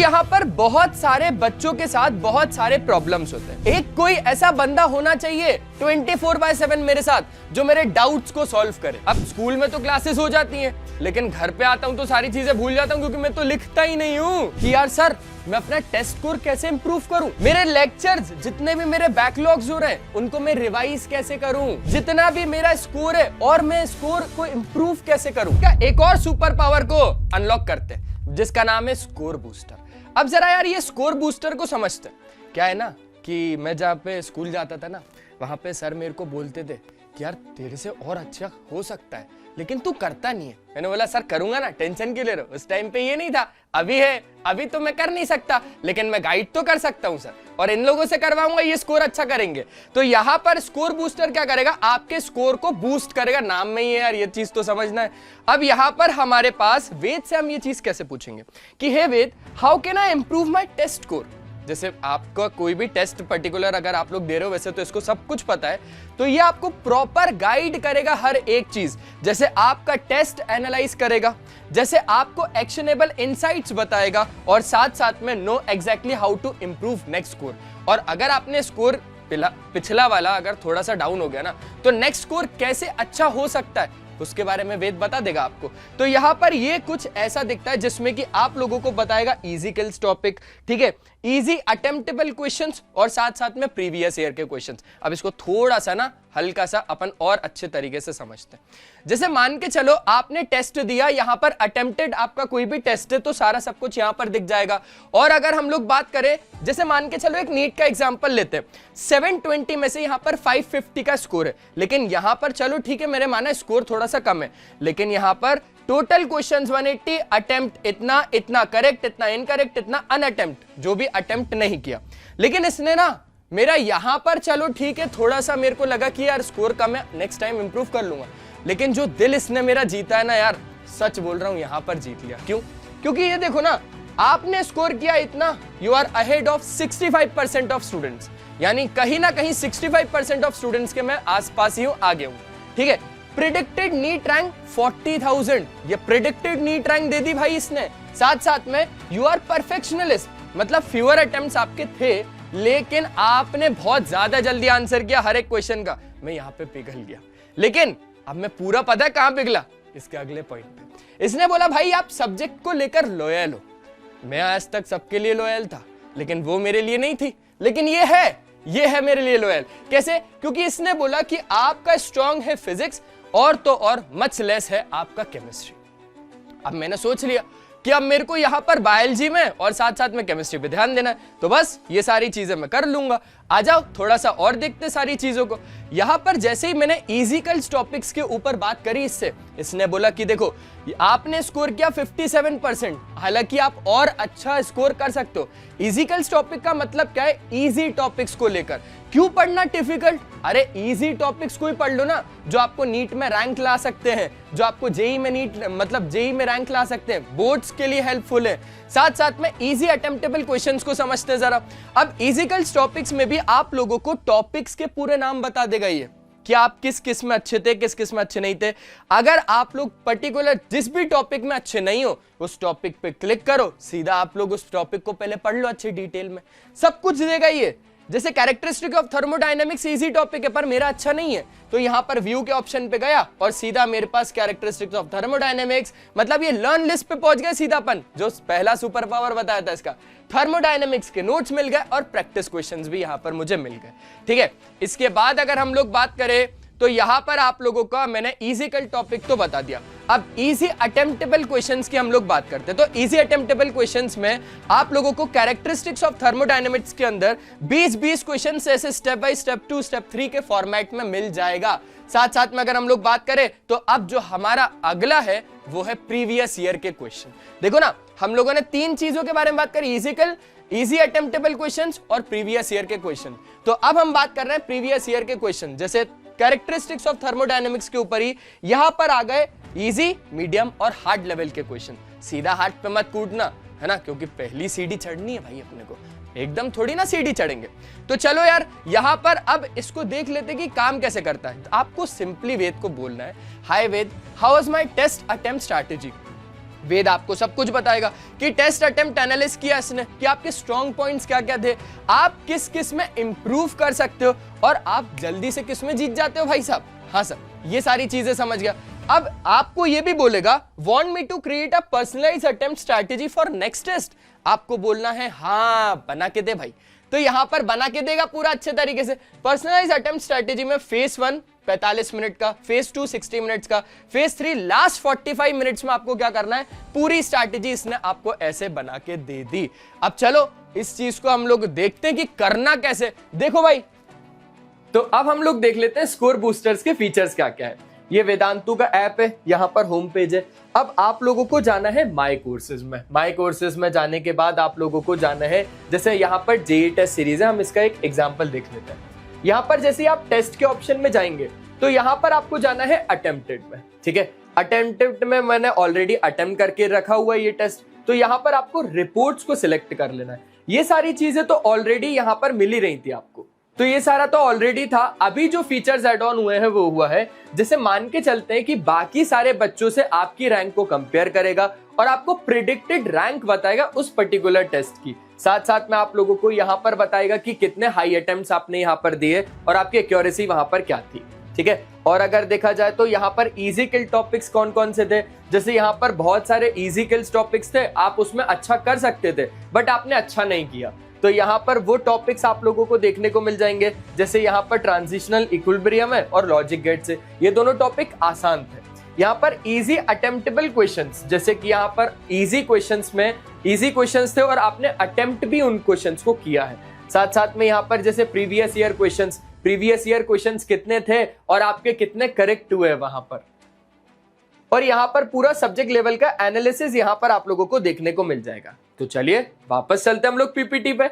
यहाँ पर बहुत सारे बच्चों के साथ बहुत सारे प्रॉब्लम्स होते हैं। एक कोई ऐसा बंदा होना चाहिए 24/7 मेरे साथ जो मेरे डाउट्स को सॉल्व करे। अब स्कूल में तो क्लासेस हो जाती हैं, लेकिन घर पे आता हूँ तो सारी चीजें भूल जाता हूँ, क्योंकि मैं तो लिखता ही नहीं हूँ कि यार सर मैं अपना टेस्ट स्कोर कैसे इंप्रूव करूं, मेरे लेक्चर्स जितने भी मेरे बैकलॉग्स हो रहे हैं उनको मैं रिवाइज कैसे करूं, जितना भी मेरा स्कोर है और मैं स्कोर को इंप्रूव कैसे करूं। क्या एक और सुपर पावर को अनलॉक करते हैं जिसका नाम है स्कोर बूस्टर। अब जरा यार ये स्कोर बूस्टर को समझते हैं। क्या है ना कि मैं जहाँ पे स्कूल जाता था ना, वहां पे सर मेरे को बोलते थे कि यार तेरे से और अच्छा हो सकता है, लेकिन तू करता नहीं है। मैंने बोला सर करूंगा ना, टेंशन क्यों ले रहे हो। उस टाइम पे ये नहीं था, अभी है। अभी तो मैं कर नहीं सकता, लेकिन मैं गाइड तो कर सकता हूं सर, और इन लोगों से करवाऊंगा, ये स्कोर अच्छा करेंगे। तो यहाँ पर स्कोर बूस्टर क्या करेगा, आपके स्कोर को बूस्ट करेगा। नाम में ही है यार, ये चीज तो समझना है। अब यहाँ पर हमारे पास वेद से हम ये चीज कैसे पूछेंगे कि hey Ved, how can I improve my test score. जैसे आपका कोई भी टेस्ट पर्टिकुलर अगर आप लोग दे रहे हो, वैसे तो इसको सब कुछ पता है, तो ये आपको प्रॉपर गाइड करेगा हर एक चीज। जैसे आपका टेस्ट एनालाइज करेगा, जैसे आपको एक्शनेबल इनसाइट्स बताएगा, और साथ साथ में know exactly how to improve next score. और अगर आपने स्कोर पिछला वाला अगर थोड़ा सा डाउन हो गया ना, तो नेक्स्ट स्कोर कैसे अच्छा हो सकता है उसके बारे में वेद बता देगा आपको। तो यहाँ पर ये कुछ ऐसा दिखता है जिसमें कि आप लोगों को बताएगा इजी किल्स टॉपिक, ठीक है, इजी अटेम्प्टेबल क्वेश्चंस, और साथ साथ में प्रीवियस ईयर के क्वेश्चंस। अब इसको थोड़ा सा ना हल्का सा अपन और अच्छे तरीके से समझते हैं। जैसे मान के चलो आपने टेस्ट दिया, यहां पर अटेम्प्टेड आपका कोई भी टेस्ट है तो सारा सब कुछ यहां पर दिख जाएगा। और अगर हम लोग बात करें, जैसे मान के चलो एक नीट का एग्जांपल लेते हैं, 720 में से यहां पर 550 का स्कोर है, लेकिन यहां पर चलो ठीक है, मैंने माना स्कोर थोड़ा सा कम है, लेकिन यहां पर टोटल क्वेश्चंस 180, अटेम्प्ट इतना, इतना करेक्ट, इतना इनकरेक्ट, इतना अनअटेम्प्ट, जो भी अटेम्प्ट नहीं किया। लेकिन इसने ना मेरा यहां पर चलो ठीक है थोड़ा सा मेरे को लगा कि यार स्कोर कम है, नेक्स्ट टाइम इंप्रूव कर लूंगा, लेकिन जो दिल इसने मेरा जीता है ना यार, सच बोल रहा हूं, यहां पर जीत लिया। क्यों? क्योंकि ये देखो ना, आपने स्कोर किया इतना, you are ahead of 65% of students, यानी कहीं ना कहीं 65% ऑफ स्टूडेंट्स के मैं आसपास ही हूं, आगे हूं, ठीक है। प्रिडिक्टेड नीट रैंक 40,000, ये प्रिडिक्टेड नीट रैंक दे दी भाई इसने। साथ साथ में यू आर परफेक्शनलिस्ट, मतलब फ्यूअर अटेम्प्ट्स आपके थे, लेकिन आपने बहुत ज्यादा जल्दी आंसर किया हर एक क्वेश्चन का। मैं यहां पे पिघल गया, लेकिन अब मैं पूरा पता है कहां पिघला, इसके अगले पॉइंट पे। इसने बोला भाई आप सब्जेक्ट को लेकर लॉयल हो। मैं आज तक सबके लिए लॉयल था, लेकिन वो मेरे लिए नहीं थी, लेकिन ये है मेरे लिए लॉयल। कैसे? क्योंकि इसने बोला कि आपका स्ट्रांग है फिजिक्स, और तो और मच लेस है आपका केमिस्ट्री। अब मैंने सोच लिया कि अब मेरे को यहां पर बायोलॉजी में और साथ साथ में केमिस्ट्री पे ध्यान देना है, तो बस ये सारी चीजें मैं कर लूंगा। आ जाओ थोड़ा सा और देखते सारी चीजों को। यहां पर जैसे ही मैंने इजिकल्स टॉपिक्स के ऊपर बात करी इसने बोला कि देखो आपने स्कोर किया 57%, हालांकि आप और अच्छा स्कोर कर सकते हो। इजिकल्स टॉपिक का मतलब क्या है? इजी टॉपिक्स को लेकर। क्यों पढ़ना डिफिकल्ट? अरे इजी टॉपिक्स को ही पढ़ लो ना, जो आपको नीट में रैंक ला सकते हैं, जो आपको जेई में जेई में रैंक ला सकते हैं, बोर्ड्स के लिए हेल्पफुल है। साथ साथ में इजी अटेम्प्टेबल क्वेश्चंस को समझते हैं जरा। अब इजिकल्स टॉपिक्स में भी आप लोगों को टॉपिक्स के पूरे नाम बता देगा ये, कि आप किस किस में अच्छे थे, किस किस में अच्छे नहीं थे। अगर आप लोग पर्टिकुलर जिस भी टॉपिक में अच्छे नहीं हो, उस टॉपिक पे क्लिक करो, सीधा आप लोग उस टॉपिक को पहले पढ़ लो अच्छी डिटेल में, सब कुछ देगा ये। जैसे characteristic of thermodynamics easy topic है, पर मेरा अच्छा नहीं है, तो यहां पर व्यू के ऑप्शन पे गया और सीधा मेरे पास कैरेक्टरिस्टिक्स ऑफ थर्मोडायनेमिक्स, मतलब ये लर्न लिस्ट पे पहुंच गए सीधापन, जो पहला सुपर पावर बताया था इसका। थर्मोडायनेमिक्स के नोट्स मिल गए और प्रैक्टिस क्वेश्चंस भी यहां पर मुझे मिल गए, ठीक है। इसके बाद अगर हम लोग बात करें तो यहां पर आप लोगों का मैंने इजिकल टॉपिक तो बता दिया। अब इजी अटेम्प्टेबल क्वेश्चंस की हम लोग बात करते हैं। तो इजी अटेम्प्टेबल क्वेश्चंस में आप लोगों को कैरेक्टरिस्टिक्स ऑफ थर्मोडायनेमिक्स के अंदर 20-20 क्वेश्चंस ऐसे स्टेप बाय स्टेप 2 स्टेप 3 के फॉर्मेट में मिल जाएगा। साथ साथ में अगर हम लोग बात करें तो अब जो हमारा अगला है वो है प्रीवियस ईयर के क्वेश्चन। देखो ना, हम लोगों ने 3 चीजों के बारे में बात करी, इजिकल, इजी अटेम्प्टेबल क्वेश्चंस और प्रीवियस ईयर के क्वेश्चन। तो अब हम बात कर रहे हैं प्रीवियस ईयर के क्वेश्चन। जैसे कैरेक्टरिस्टिक्स ऑफ थर्मोडायनेमिक्स के ऊपर ही यहां पर आ गए इजी, मीडियम और हार्ड लेवल के क्वेश्चन। सीधा हार्ड पे मत कूदना, है ना, क्योंकि पहली सीढ़ी चढ़नी है भाई अपने को, एकदम थोड़ी ना सीढ़ी चढ़ेंगे। तो चलो यार यहां पर अब इसको देख लेते कि काम कैसे करता है। आपको सिंपली वेद को बोलना है, hi Ved, how was my test attempt strategy. Ved आपको सब कुछ बताएगा कि टेस्ट अटेम्प्ट एनालिसिस किया इसने, कि आपके स्ट्रॉन्ग पॉइंट्स क्या क्या थे, आप किस किस में इंप्रूव कर सकते हो और आप जल्दी से किस में जीत जाते हो भाई साहब। हाँ सर, ये सारी चीजें समझ गया। अब आपको ये भी बोलेगा want me to create a personalised attempt strategy for next test. आपको बोलना है हाँ बना के दे भाई, तो यहां पर बना के देगा पूरा अच्छे तरीके से। पर्सनलाइज्ड अटेम्प्ट स्ट्रैटेजी में फेज 1 45 मिनट का, फेज 2 60 मिनट्स का, फेज 3 लास्ट 45 मिनट्स में आपको क्या करना है, पूरी स्ट्रैटेजी इसने आपको ऐसे बना के दे दी। अब चलो इस चीज को हम लोग देखते हैं कि करना कैसे। देखो भाई, तो अब हम लोग देख लेते हैं स्कोर बूस्टर्स के फीचर्स क्या क्या है। ये वेदांतु का ऐप है, यहाँ पर होम पेज है। अब आप लोगों को जाना है माई कोर्सेज में। माई कोर्सेज में जाने के बाद आप लोगों को जाना है, जैसे यहाँ पर जेईई टेस्ट सीरीज है, हम इसका एक एग्जांपल देख लेते हैं। यहाँ पर जैसे आप टेस्ट के ऑप्शन में जाएंगे तो यहाँ पर आपको जाना है अटेम्प्टेड में। ठीक है, अटेम्प्टेड में मैंने ऑलरेडी अटेम्प्ट करके रखा हुआ है ये टेस्ट, तो यहाँ पर आपको रिपोर्ट्स को सिलेक्ट कर लेना है। ये सारी चीजें तो ऑलरेडी यहाँ पर मिल ही रही थी आपको, तो ये सारा तो ऑलरेडी था। अभी जो फीचर्स ऐड ऑन हुए हैं वो हुआ है, जैसे मान के चलते हैं कि बाकी सारे बच्चों से आपकी रैंक को कंपेयर करेगा और आपको प्रिडिक्टेड रैंक बताएगा उस पर्टिकुलर टेस्ट की। साथ साथ में आप लोगों को यहाँ पर बताएगा कि कितने हाई अटेम्प्ट्स आपने यहाँ पर दिए और आपकी एक्यूरेसी वहां पर क्या थी। ठीक है, और अगर देखा जाए तो यहाँ पर इजी किल टॉपिक्स कौन कौन से थे, जैसे यहाँ पर बहुत सारे इजी किल्स टॉपिक्स थे, आप उसमें अच्छा कर सकते थे बट आपने अच्छा नहीं किया, तो यहाँ पर वो टॉपिक्स आप लोगों को देखने को मिल जाएंगे। जैसे यहाँ पर ट्रांजिशनल इक्विलिब्रियम है और लॉजिक गेट्स है, ये दोनों टॉपिक आसान थे। यहाँ पर इजी अटेम्प्टेबल क्वेश्चंस, जैसे कि यहाँ पर इजी क्वेश्चंस में इजी क्वेश्चंस थे और आपने अटेम्प्ट भी उन क्वेश्चंस को किया है। साथ साथ में यहाँ पर जैसे प्रीवियस ईयर क्वेश्चंस कितने थे और आपके कितने करेक्ट हुए वहां पर, और यहाँ पर पूरा सब्जेक्ट लेवल का एनालिसिस यहाँ पर आप लोगों को देखने को मिल जाएगा। तो चलिए वापस चलते हैं हम लोग पीपीटी पे।